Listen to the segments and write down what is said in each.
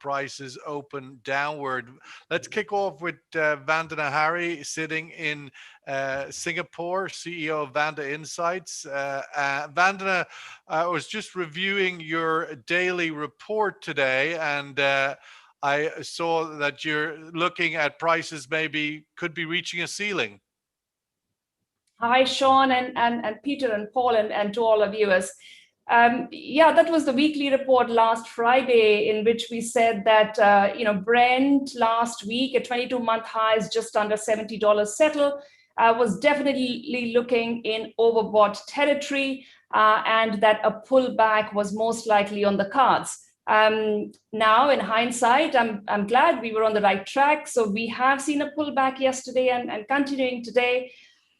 prices open downward. Let's kick off with Vandana Hari, sitting in Singapore, CEO of Vanda Insights. Vandana, I was just reviewing your daily report today, and I saw that you're looking at prices maybe could be reaching a ceiling. Hi, Sean and Peter and Paul and to all our viewers. Yeah, that was the weekly report last Friday, in which we said that Brent last week at 22-month highs, just under $70 settle, was definitely looking in overbought territory, and that a pullback was most likely on the cards. Now, in hindsight, I'm glad we were on the right track. So we have seen a pullback yesterday and continuing today.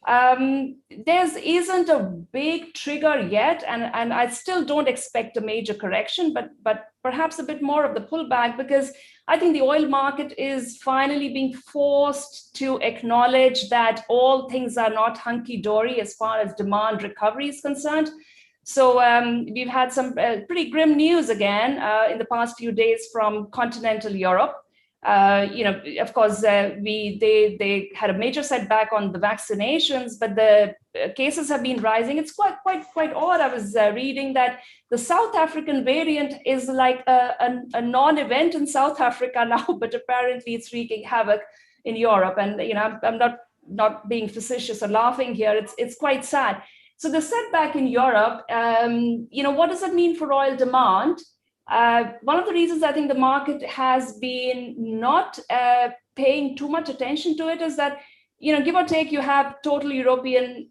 There isn't a big trigger yet, and I still don't expect a major correction, but perhaps a bit more of the pullback, because I think the oil market is finally being forced to acknowledge that all things are not hunky-dory as far as demand recovery is concerned. So we've had some pretty grim news again in the past few days from continental Europe. Of course, they had a major setback on the vaccinations, but the cases have been rising. It's quite odd. I was reading that the South African variant is like a non-event in South Africa now, but apparently it's wreaking havoc in Europe. And I'm not being facetious or laughing here. It's quite sad. So the setback in Europe, what does that mean for oil demand? One of the reasons I think the market has been not paying too much attention to it is that, give or take, you have total European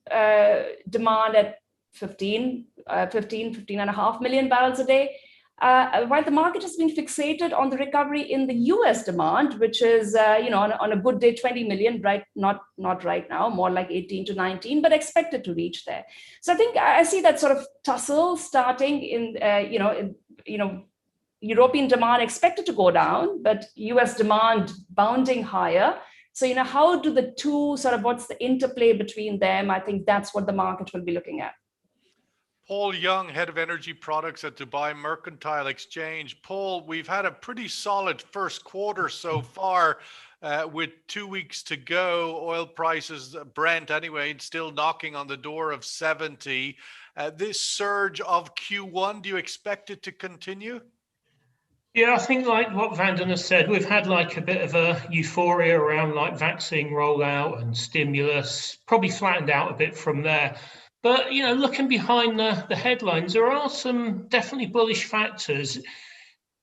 demand at 15.5 million barrels a day, while the market has been fixated on the recovery in the US demand, which is, on a good day, 20 million, right? Not right now, more like 18 to 19, but expected to reach there. So I think I see that sort of tussle starting in, European demand expected to go down, but US demand bounding higher. So, how do the two what's the interplay between them? I think that's what the market will be looking at. Paul Young, Head of Energy Products at Dubai Mercantile Exchange. Paul, we've had a pretty solid first quarter so far, with 2 weeks to go. Oil prices, Brent anyway, still knocking on the door of 70. This surge of Q1, do you expect it to continue? Yeah, I think like what Vandana said, we've had like a bit of a euphoria around like vaccine rollout and stimulus, probably flattened out a bit from there. But, looking behind the headlines, there are some definitely bullish factors.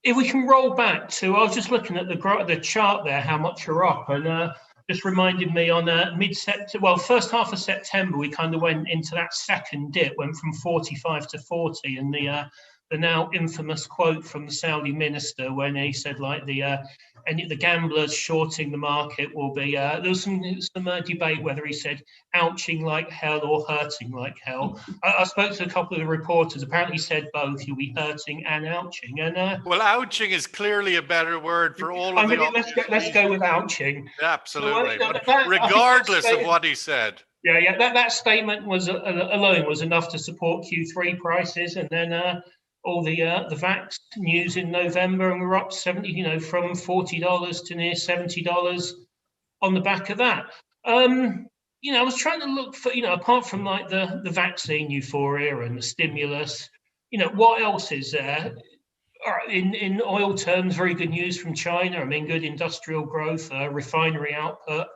If we can roll back to, I was just looking at the chart there, how much you're up, and just reminded me on mid-September, first half of September, we kind of went into that second dip, went from 45 to 40, and the now infamous quote from the Saudi minister when he said like the gamblers shorting the market will be there was some debate whether he said ouching like hell or hurting like hell. I spoke to a couple of the reporters. Apparently he said both. You'll be hurting and ouching. And well, ouching is clearly a better word for all of let's go with ouching. Absolutely. So, regardless of what he said. Yeah. That statement alone was enough to support Q3 prices, and then all the vax news in November, and we're up 70, from $40 to near $70 on the back of that. I was trying to look for, apart from like the vaccine euphoria and the stimulus, what else is there? In oil terms, very good news from China. I mean, good industrial growth, refinery output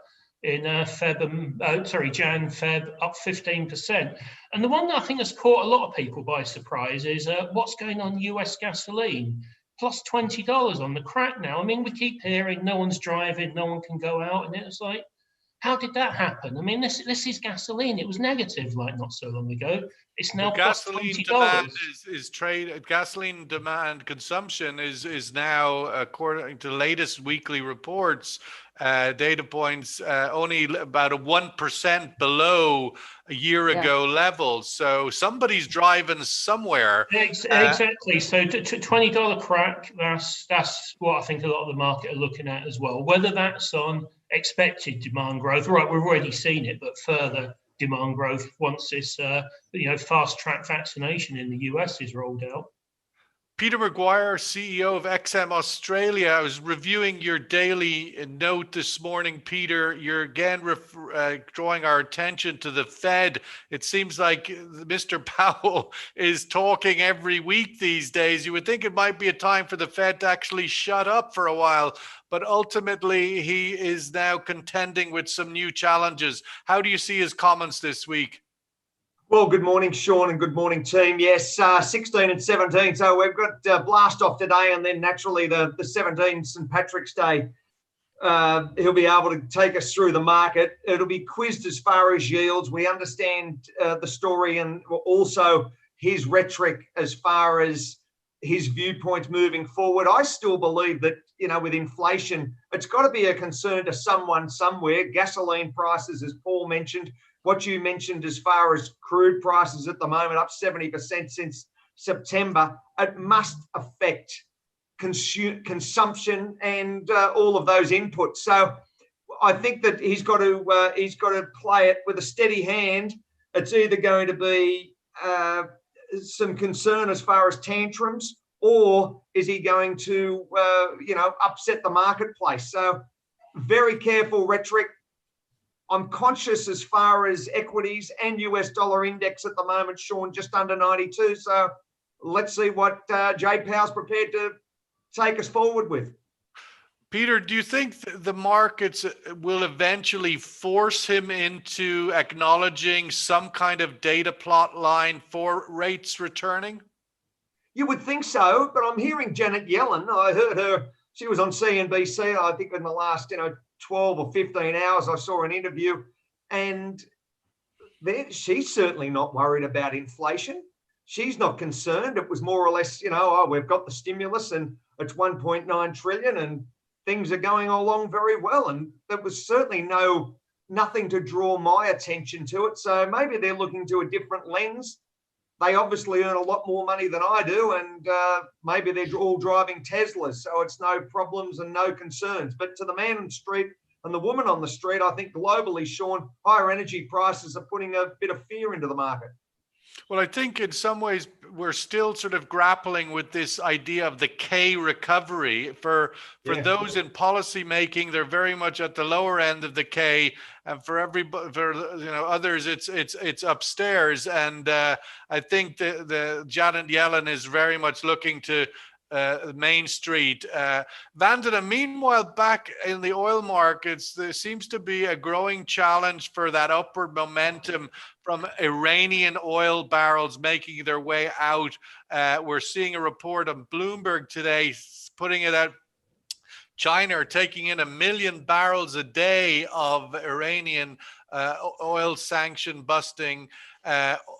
in Jan, Feb, up 15%. And the one that I think has caught a lot of people by surprise is what's going on US gasoline, plus $20 on the crack now. I mean, we keep hearing no one's driving, no one can go out, and it's like, how did that happen? I mean, this is gasoline. It was negative like not so long ago. It's now plus $20. Gasoline demand consumption is now, according to the latest weekly reports, data points, only about a 1% below a year ago levels. So somebody's driving somewhere. Exactly. So $20 crack, that's what I think a lot of the market are looking at as well. Whether that's on expected demand growth, right? We've already seen it, but further demand growth once this, fast track vaccination in the US is rolled out. Peter McGuire, CEO of XM Australia. I was reviewing your daily note this morning, Peter. You're again drawing our attention to the Fed. It seems like Mr. Powell is talking every week these days. You would think it might be a time for the Fed to actually shut up for a while, but ultimately he is now contending with some new challenges. How do you see his comments this week? Well, good morning, Sean, and good morning, team. Yes, 16 and 17. So we've got blast off today, and then naturally the 17th, St. Patrick's Day. He'll be able to take us through the market. It'll be quizzed as far as yields. We understand the story and also his rhetoric as far as his viewpoints moving forward. I still believe that, with inflation, it's got to be a concern to someone somewhere. Gasoline prices, as Paul mentioned, what you mentioned as far as crude prices at the moment, up 70% since September, it must affect consumption and all of those inputs. So I think that he's got to play it with a steady hand. It's either going to be some concern as far as tantrums, or is he going to upset the marketplace? So very careful rhetoric. I'm conscious as far as equities and US dollar index at the moment, Sean, just under 92. So let's see what Jay Powell's prepared to take us forward with. Peter, do you think the markets will eventually force him into acknowledging some kind of data plot line for rates returning? You would think so, but I'm hearing Janet Yellen. I heard her, she was on CNBC, I think in the last, 12 or 15 hours, I saw an interview, and she's certainly not worried about inflation. She's not concerned. It was more or less, we've got the stimulus and it's 1.9 trillion and things are going along very well. And there was certainly nothing to draw my attention to it. So maybe they're looking to a different lens. They obviously earn a lot more money than I do, and maybe they're all driving Teslas, so it's no problems and no concerns. But to the man on the street and the woman on the street, I think globally, Sean, higher energy prices are putting a bit of fear into the market. Well, I think in some ways we're still sort of grappling with this idea of the K recovery. For those in policy making, they're very much at the lower end of the K, and for others, it's upstairs. And I think the Janet Yellen is very much looking to Main Street. Vandana, meanwhile, back in the oil markets, there seems to be a growing challenge for that upward momentum from Iranian oil barrels making their way out. We're seeing a report on Bloomberg today putting it out. China are taking in 1 million barrels a day of Iranian oil sanction busting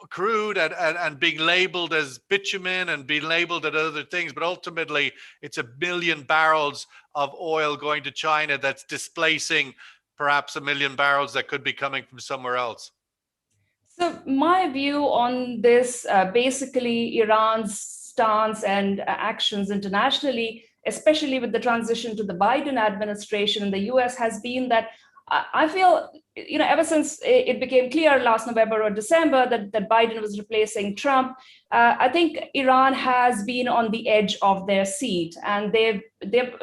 crude and being labeled as bitumen and being labeled as other things. But ultimately, it's 1 million barrels of oil going to China that's displacing perhaps 1 million barrels that could be coming from somewhere else. So my view on this, basically Iran's stance and actions internationally, especially with the transition to the Biden administration in the US, has been that I feel, ever since it became clear last November or December that Biden was replacing Trump, I think Iran has been on the edge of their seat, and they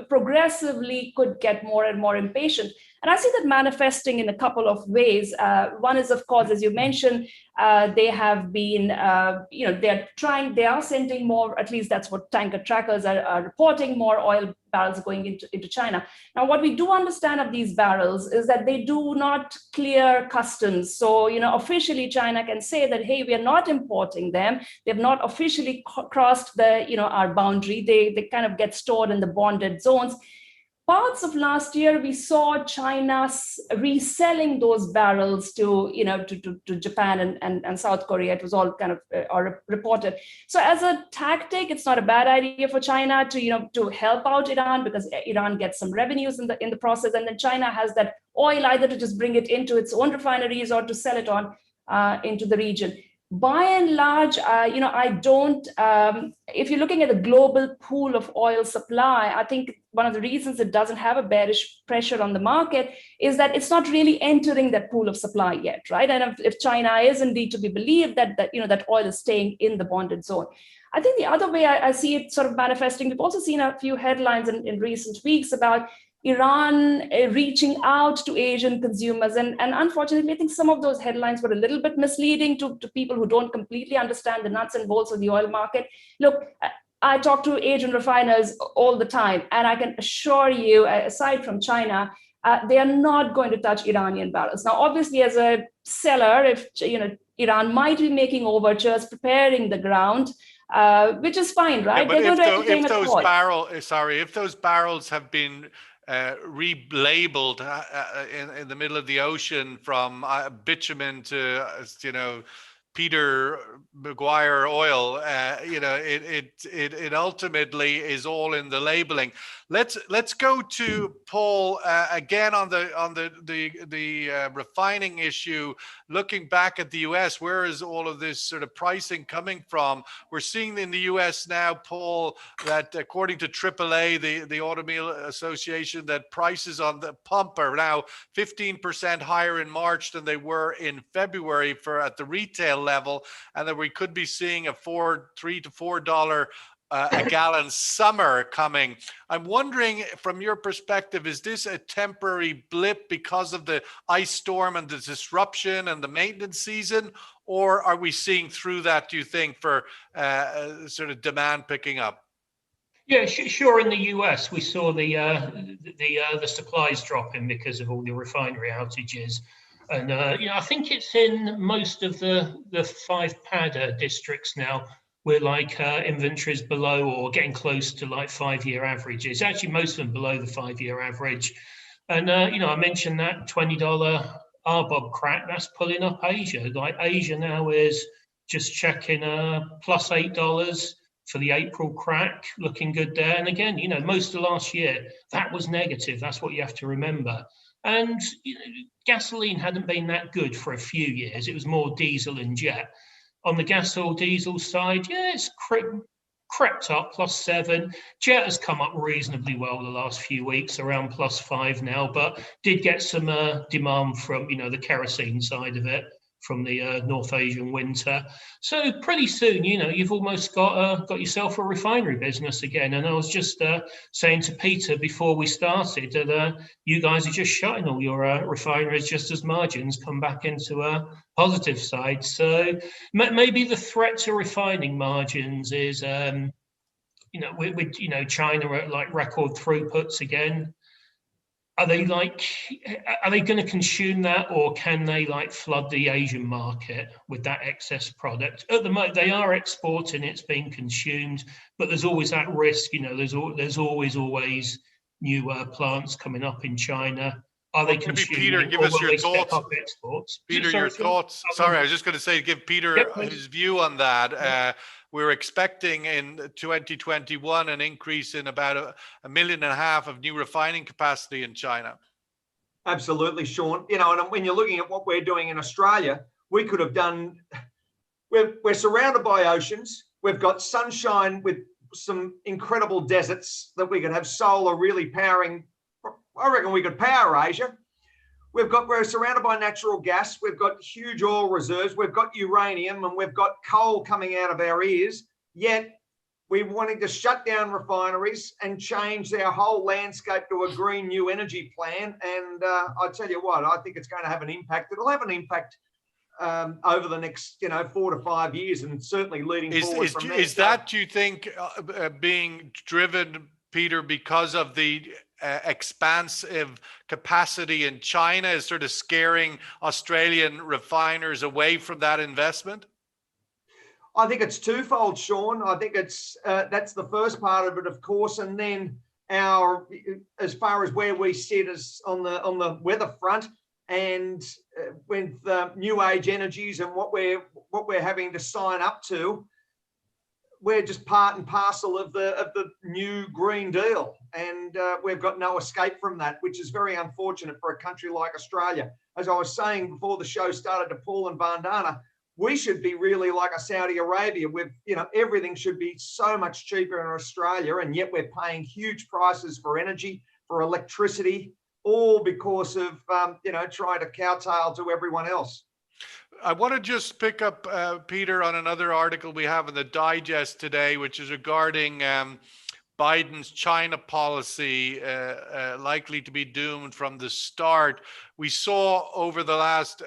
progressively could get more and more impatient. And I see that manifesting in a couple of ways. One is, of course, as you mentioned, they have been, they are sending more, at least that's what tanker trackers are reporting, more oil barrels going into China. Now, what we do understand of these barrels is that they do not clear customs. So, officially China can say that, hey, we are not importing them. They've not officially crossed our boundary. They kind of get stored in the bonded zones. Parts of last year, we saw China reselling those barrels to Japan and South Korea. It was all kind of reported. So as a tactic, it's not a bad idea for China to help out Iran, because Iran gets some revenues in the process, and then China has that oil either to just bring it into its own refineries or to sell it on into the region. by and large, I don't, if you're looking at the global pool of oil supply, I think one of the reasons it doesn't have a bearish pressure on the market is that it's not really entering that pool of supply yet, right? And if China is indeed to be believed that oil is staying in the bonded zone. I think the other way I see it sort of manifesting, we've also seen a few headlines in recent weeks about Iran reaching out to Asian consumers. And unfortunately, I think some of those headlines were a little bit misleading to people who don't completely understand the nuts and bolts of the oil market. Look, I talk to Asian refiners all the time, and I can assure you, aside from China, they are not going to touch Iranian barrels. Now, obviously, as a seller, if Iran might be making overtures, preparing the ground, which is fine, right? Yeah, but if those barrels have been relabeled in the middle of the ocean from bitumen to Peter McGuire oil, it ultimately is all in the labeling. Let's go to Paul again on the refining issue. Looking back at the US, where is all of this sort of pricing coming from? We're seeing in the US now, Paul, that according to AAA, the Automobile Association, that prices on the pump are now 15% higher in March than they were in February at the retail level, and that we could be seeing a $3 to $4 a gallon summer coming. I'm wondering, from your perspective, is this a temporary blip because of the ice storm and the disruption and the maintenance season, or are we seeing through that, do you think, for sort of demand picking up? Yeah, sure. In the US, we saw the supplies dropping because of all the refinery outages, and I think it's in most of the 5 PAD districts now, where inventories below or getting close to 5-year averages. Actually, most of them below the 5-year average. And I mentioned that $20 RBOB crack, that's pulling up Asia. Asia now is just checking plus $8 for the April crack, looking good there. And again, most of last year that was negative. That's what you have to remember. And gasoline hadn't been that good for a few years. It was more diesel and jet. On the gas oil diesel side, yeah, it's crept up +7. Jet has come up reasonably well the last few weeks, around +5 now, but did get some demand from the kerosene side of it from the North Asian winter. So pretty soon, you've almost got yourself a refinery business again. And I was just saying to Peter before we started that you guys are just shutting all your refineries just as margins come back into a positive side. So maybe the threat to refining margins is, with China at record throughputs again. Are they going to consume that, or can they flood the Asian market with that excess product? At the moment, they are exporting; it's being consumed, but there's always that risk. There's always new plants coming up in China. Are they consuming? Peter, give us your thoughts. Exports? Peter, your thoughts. Sorry, I was just going to say, give Peter his view on that. We're expecting in 2021 an increase in about 1.5 million of new refining capacity in China. Absolutely, Sean. And when you're looking at what we're doing in Australia, we could have done. We're surrounded by oceans. We've got sunshine with some incredible deserts that we could have solar really powering. I reckon we could power Asia. We're surrounded by natural gas. We've got huge oil reserves. We've got uranium, and we've got coal coming out of our ears. Yet we're wanting to shut down refineries and change our whole landscape to a green new energy plan. And I tell you what, I think it's going to have an impact. It'll have an impact over the next 4 to 5 years, and certainly leading forward from there. Is that, do you think, being driven, Peter, because of the expansive capacity in China, is sort of scaring Australian refiners away from that investment? I think it's twofold, Sean. I think it's that's the first part of it, of course, and then as far as where we sit as on the weather front, and with new age energies and what we're having to sign up to. We're just part and parcel of the new Green Deal, and we've got no escape from that, which is very unfortunate for a country like Australia. As I was saying before the show started to Paul and Vandana, we should be really like a Saudi Arabia with, everything should be so much cheaper in Australia, and yet we're paying huge prices for energy, for electricity, all because of, trying to kowtow to everyone else. I want to just pick up, Peter, on another article we have in the digest today, which is regarding Biden's China policy likely to be doomed from the start. We saw over the last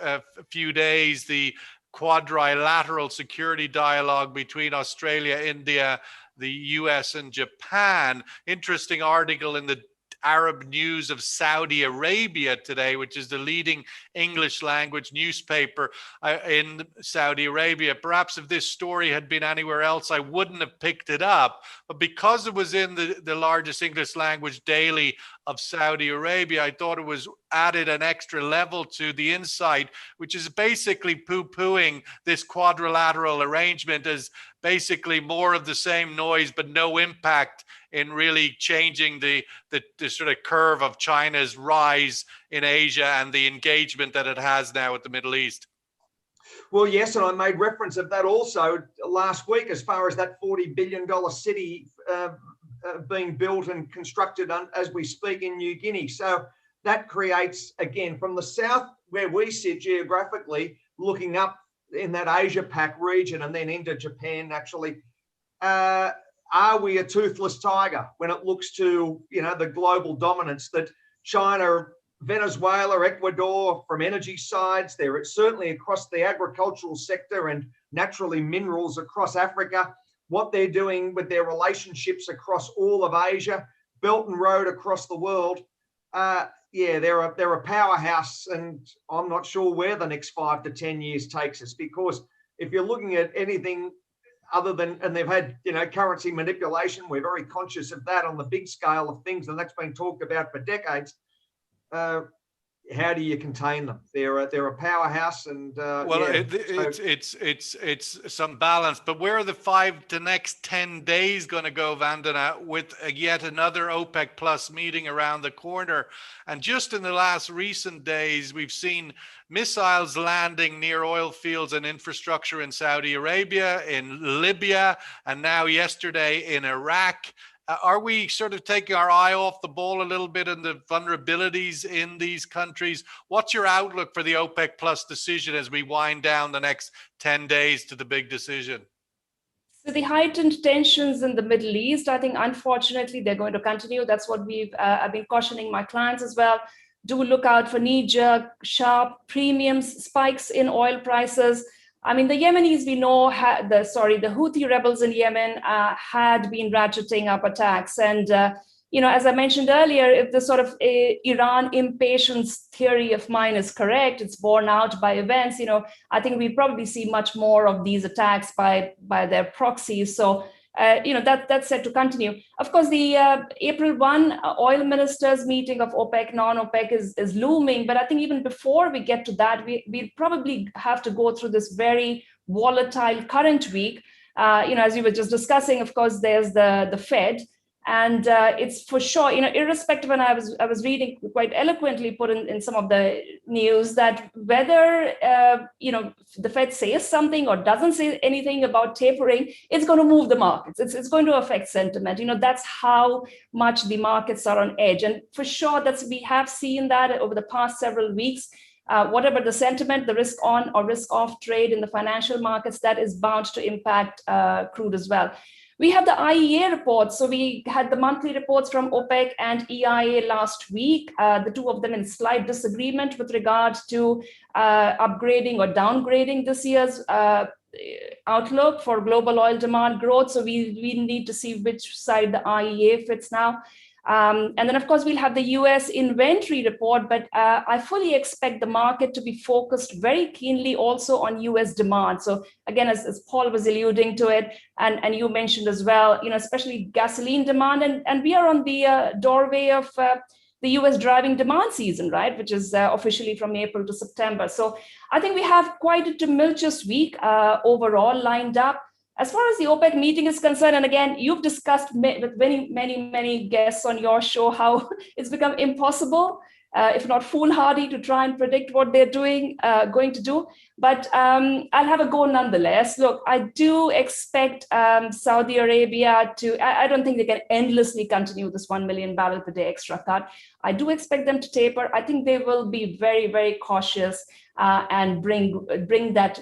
few days the quadrilateral security dialogue between Australia, India, the US, and Japan. Interesting article in the Arab News of Saudi Arabia today, which is the leading English language newspaper in Saudi Arabia. Perhaps if this story had been anywhere else, I wouldn't have picked it up. But because it was in the largest English language daily of Saudi Arabia, I thought it was added an extra level to the insight, which is basically poo-pooing this quadrilateral arrangement as basically more of the same noise, but no impact in really changing the sort of curve of China's rise in Asia and the engagement that it has now with the Middle East. Well, yes, and I made reference of that also last week as far as that $40 billion city being built and constructed as we speak in New Guinea. So that creates, again, from the south where we sit geographically, looking up in that Asia Pac region and then into Japan, actually, are we a toothless tiger when it looks to, the global dominance that China, Venezuela, Ecuador, from energy sides, there certainly across the agricultural sector and naturally minerals across Africa, what they're doing with their relationships across all of Asia, Belt and Road across the world. They're a powerhouse, and I'm not sure where the next 5 to 10 years takes us, because if you're looking at anything other than, and they've had, currency manipulation, we're very conscious of that on the big scale of things, and that's been talked about for decades. How do you contain them? They're a powerhouse, and it's some balance. But where are the next 10 days going to go, Vandana, with yet another OPEC Plus meeting around the corner? And just in the last recent days, we've seen missiles landing near oil fields and infrastructure in Saudi Arabia, in Libya, and now yesterday in Iraq. Are we sort of taking our eye off the ball a little bit in the vulnerabilities in these countries? What's your outlook for the OPEC Plus decision as we wind down the next 10 days to the big decision? So the heightened tensions in the Middle East, I think, unfortunately, they're going to continue. That's what I've been cautioning my clients as well. Do look out for knee-jerk, sharp premiums, spikes in oil prices. I mean, the Yemenis, we know, the Houthi rebels in Yemen had been ratcheting up attacks. And, as I mentioned earlier, if the sort of Iran impatience theory of mine is correct, it's borne out by events, I think we probably see much more of these attacks by their proxies. So, that's set to continue. Of course, the April 1 oil ministers meeting of OPEC, non-OPEC is looming. But I think even before we get to that, we probably have to go through this very volatile current week. As you were just discussing, of course, there's the Fed. And it's for sure, irrespective, and I was reading quite eloquently put in some of the news that whether, the Fed says something or doesn't say anything about tapering, it's going to move the markets. It's going to affect sentiment. That's how much the markets are on edge. And for sure, we have seen that over the past several weeks. Whatever the sentiment, the risk on or risk off trade in the financial markets, that is bound to impact crude as well. We have the IEA reports. So we had the monthly reports from OPEC and EIA last week, the two of them in slight disagreement with regard to upgrading or downgrading this year's outlook for global oil demand growth. So we need to see which side the IEA fits now. And then, of course, we'll have the US inventory report, but I fully expect the market to be focused very keenly also on US demand. So again, as Paul was alluding to it, and you mentioned as well, especially gasoline demand, and we are on the doorway of the US driving demand season, right, which is officially from April to September. So I think we have quite a tumultuous week overall lined up. As far as the OPEC meeting is concerned, and again, you've discussed with many guests on your show how it's become impossible if not foolhardy, to try and predict what they're going to do. But I'll have a go nonetheless. Look, I do expect Saudi Arabia to, I don't think they can endlessly continue this 1 million barrel per day extra cut. I do expect them to taper. I think they will be very, very cautious and bring that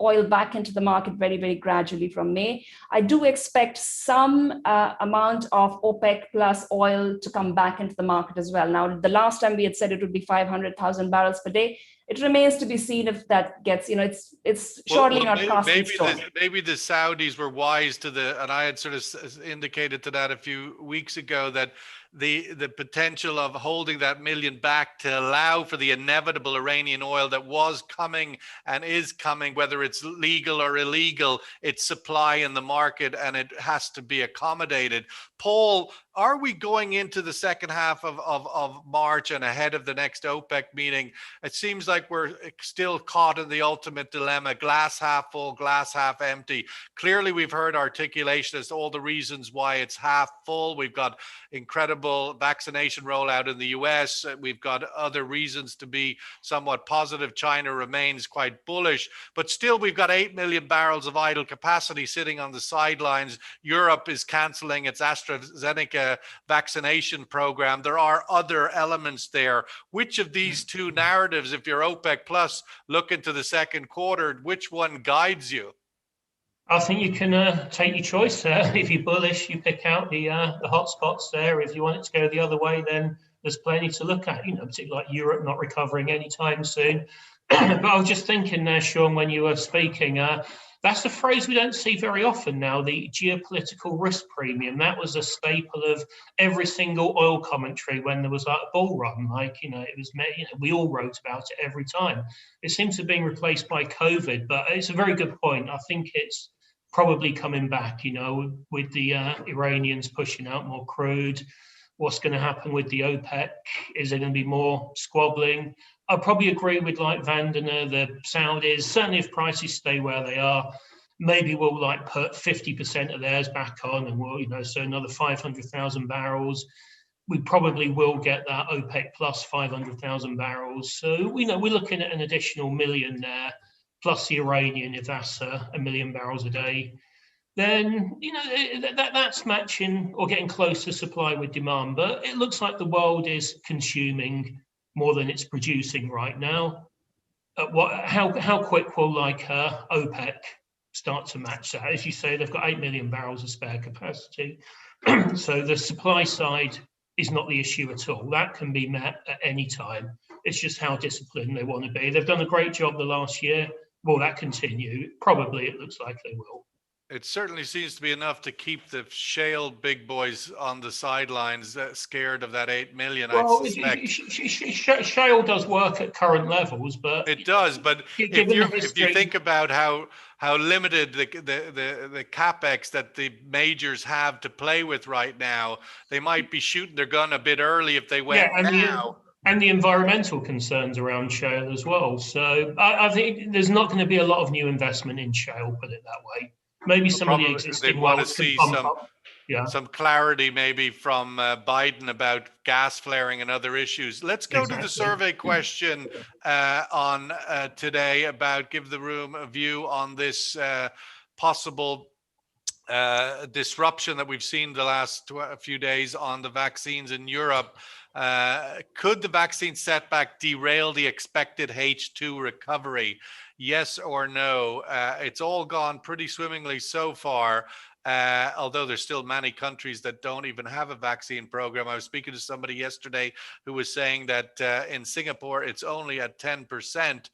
oil back into the market very, very gradually from May. I do expect some amount of OPEC plus oil to come back into the market as well. Now, the last time we had said it would be 500,000 barrels per day. It remains to be seen if that gets, it's surely not cast in stone. Maybe the Saudis were wise to and I had sort of indicated to that a few weeks ago, that the potential of holding that million back to allow for the inevitable Iranian oil that was coming and is coming, whether it's legal or illegal, its supply in the market, and it has to be accommodated. Paul, are we going into the second half of March and ahead of the next OPEC meeting? It seems like we're still caught in the ultimate dilemma, glass half full, glass half empty. Clearly, we've heard articulation as to all the reasons why it's half full. We've got incredible vaccination rollout in the US. We've got other reasons to be somewhat positive. China remains quite bullish, but still we've got 8 million barrels of idle capacity sitting on the sidelines. Europe is canceling its AstraZeneca vaccination program. There are other elements there. Which of these two narratives, if you're OPEC plus, look into the second quarter, which one guides you? I think you can take your choice there. If you're bullish, you pick out the hot spots there. If you want it to go the other way, then there's plenty to look at, particularly like Europe not recovering anytime soon. But I was just thinking there, Sean, when you were speaking, that's a phrase we don't see very often now, the geopolitical risk premium. That was a staple of every single oil commentary when there was like a bull run, it was, we all wrote about it every time. It seems to have been replaced by COVID, but it's a very good point. I think it's probably coming back, with the Iranians pushing out more crude. What's going to happen with the OPEC? Is there going to be more squabbling? I probably agree with Vandana, the Saudis. Certainly if prices stay where they are, maybe we'll put 50% of theirs back on, and we'll, so another 500,000 barrels. We probably will get that OPEC plus 500,000 barrels. So, we're looking at an additional million there, plus the Iranian, if that's a million barrels a day. Then, that's matching or getting close to supply with demand. But it looks like the world is consuming more than it's producing right now. How quick will OPEC start to match that? As you say, they've got 8 million barrels of spare capacity. So the supply side is not the issue at all. That can be met at any time. It's just how disciplined they want to be. They've done a great job the last year. Will that continue? Probably, it looks like they will. It certainly seems to be enough to keep the shale big boys on the sidelines, scared of that 8 million. Well, I suspect shale does work at current levels, but it does. But if you think about how limited the capex that the majors have to play with right now, they might be shooting their gun a bit early if they went now. And the environmental concerns around shale as well. So I think there's not going to be a lot of new investment in shale, put it that way. Maybe some of the existing wells could pump up. Some clarity maybe from Biden about gas flaring and other issues. Let's go to the survey question on today about give the room a view on this possible disruption that we've seen the last few days on the vaccines in Europe. Could the vaccine setback derail the expected H2 recovery? Yes or no? It's all gone pretty swimmingly so far, although there's still many countries that don't even have a vaccine program. I was speaking to somebody yesterday who was saying that in Singapore, it's only at 10%,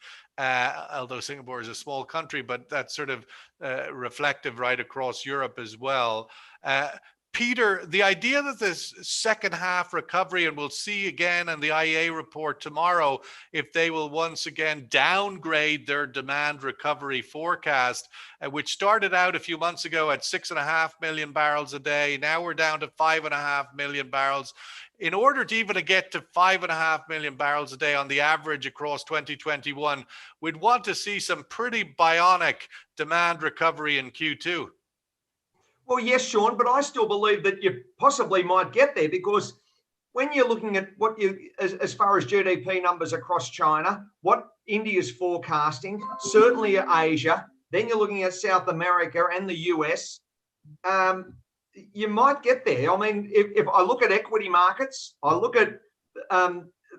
although Singapore is a small country, but that's sort of reflective right across Europe as well. Peter, the idea that this second half recovery, and we'll see again in the IEA report tomorrow, if they will once again downgrade their demand recovery forecast, which started out a few months ago at 6.5 million barrels a day. Now we're down to 5.5 million barrels. In order to even get to 5.5 million barrels a day on the average across 2021, we'd want to see some pretty bionic demand recovery in Q2. Well, yes, Sean, but I still believe that you possibly might get there because when you're looking at as far as GDP numbers across China, what India's forecasting, certainly Asia, then you're looking at South America and the US, you might get there. I mean, if I look at equity markets, I look at,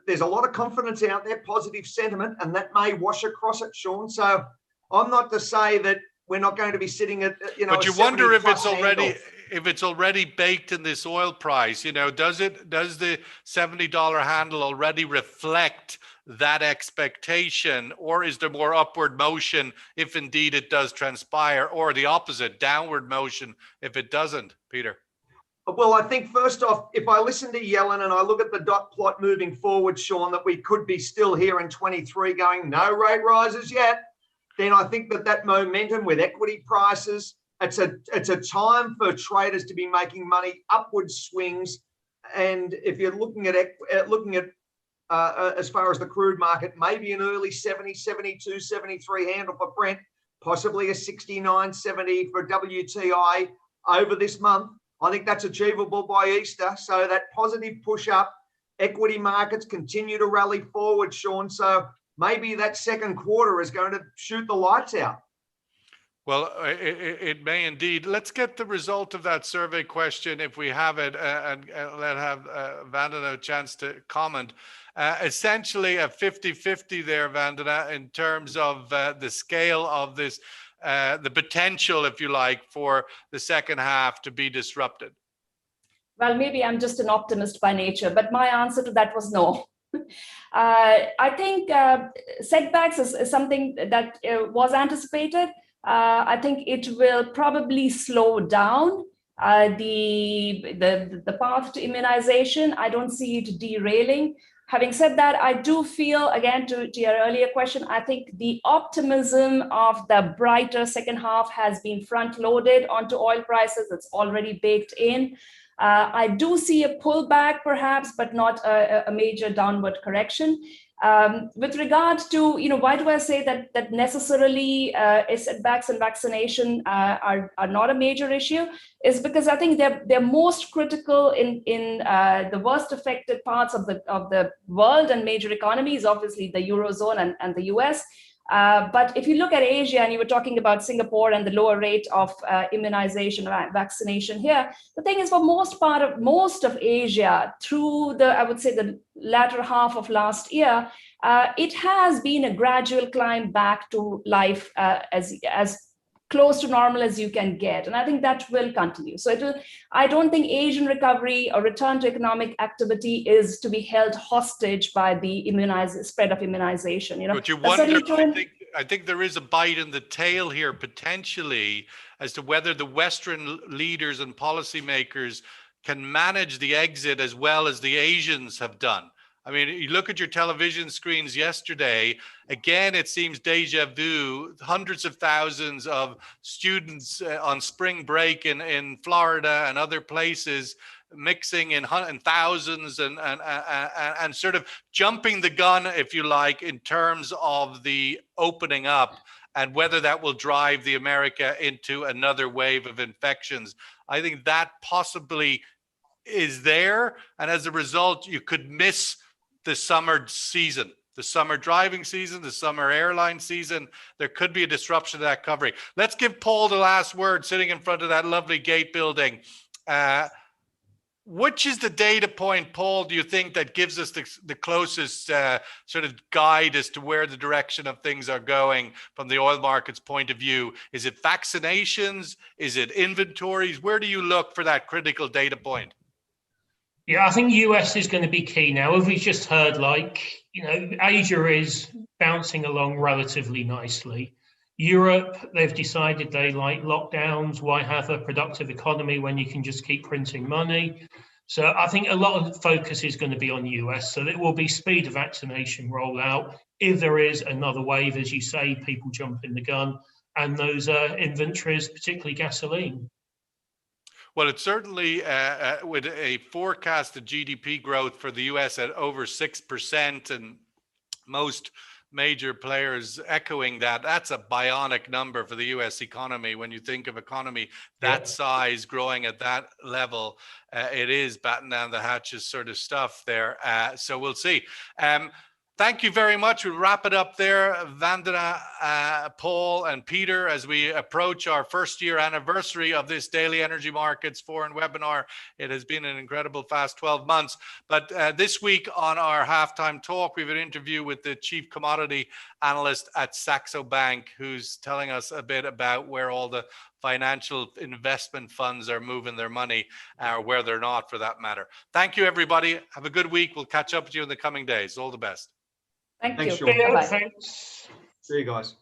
there's a lot of confidence out there, positive sentiment, and that may wash across it, Sean. So I'm not to say that we're not going to be sitting at, but you wonder if it's already baked in this oil price. Does the $70 handle already reflect that expectation, or is there more upward motion if indeed it does transpire, or the opposite, downward motion if it doesn't, Peter? Well, I think first off, if I listen to Yellen and I look at the dot plot moving forward, Sean, that we could be still here in 23 going, no rate rises yet, then I think that momentum with equity prices, it's a time for traders to be making money, upward swings. And if you're looking at as far as the crude market, maybe an early 70, 72, 73 handle for Brent, possibly a 69, 70 for WTI over this month. I think that's achievable by Easter. So that positive push up, equity markets continue to rally forward, Sean. So maybe that second quarter is going to shoot the lights out. Well, it may indeed. Let's get the result of that survey question if we have it, and have Vandana a chance to comment. Essentially a 50-50 there, Vandana, in terms of the scale of this, the potential, if you like, for the second half to be disrupted. Well, maybe I'm just an optimist by nature, but my answer to that was no. I think setbacks is something that was anticipated. I think it will probably slow down the path to immunization. I don't see it derailing. Having said that, I do feel, again, to your earlier question, I think the optimism of the brighter second half has been front-loaded onto oil prices. It's already baked in. I do see a pullback, perhaps, but not a major downward correction. With regard to, why do I say that necessarily setbacks and vaccination are not a major issue, is because I think they're most critical in the worst affected parts of the world and major economies, obviously the Eurozone and the US. But if you look at Asia, and you were talking about Singapore and the lower rate of immunization or vaccination here, the thing is, for most of Asia, through I would say the latter half of last year, it has been a gradual climb back to life as close to normal as you can get. And I think that will continue. So I don't think Asian recovery or return to economic activity is to be held hostage by the spread of immunization. But you wonder, I think there is a bite in the tail here potentially as to whether the Western leaders and policymakers can manage the exit as well as the Asians have done. I mean, you look at your television screens yesterday, again, it seems deja vu, hundreds of thousands of students on spring break in Florida and other places, mixing in thousands and sort of jumping the gun, if you like, in terms of the opening up and whether that will drive the America into another wave of infections. I think that possibly is there. And as a result, you could miss the summer season, the summer driving season, the summer airline season. There could be a disruption to that recovery. Let's give Paul the last word, sitting in front of that lovely gate building. Which is the data point, Paul, do you think that gives us the closest sort of guide as to where the direction of things are going from the oil market's point of view? Is it vaccinations? Is it inventories? Where do you look for that critical data point? Yeah, I think US is going to be key now. As we've just heard, Asia is bouncing along relatively nicely. Europe, they've decided they like lockdowns. Why have a productive economy when you can just keep printing money? So I think a lot of the focus is going to be on US. So it will be speed of vaccination rollout. If there is another wave, as you say, people jumping the gun, and those inventories, particularly gasoline. Well, it's certainly with a forecasted GDP growth for the US at over 6%, and most major players echoing that. That's a bionic number for the US economy. When you think of economy that size growing at that level, it is batten down the hatches sort of stuff there. So we'll see. Thank you very much. We'll wrap it up there. Vandana, Paul, and Peter, as we approach our first year anniversary of this Daily Energy Markets Forum webinar. It has been an incredible fast 12 months. But this week on our halftime talk, we have an interview with the chief commodity analyst at Saxo Bank, who's telling us a bit about where all the financial investment funds are moving their money, or where they're not, for that matter. Thank you, everybody. Have a good week. We'll catch up with you in the coming days. All the best. Thank Thanks, you. Sean. Bye-bye. Thanks. See you guys.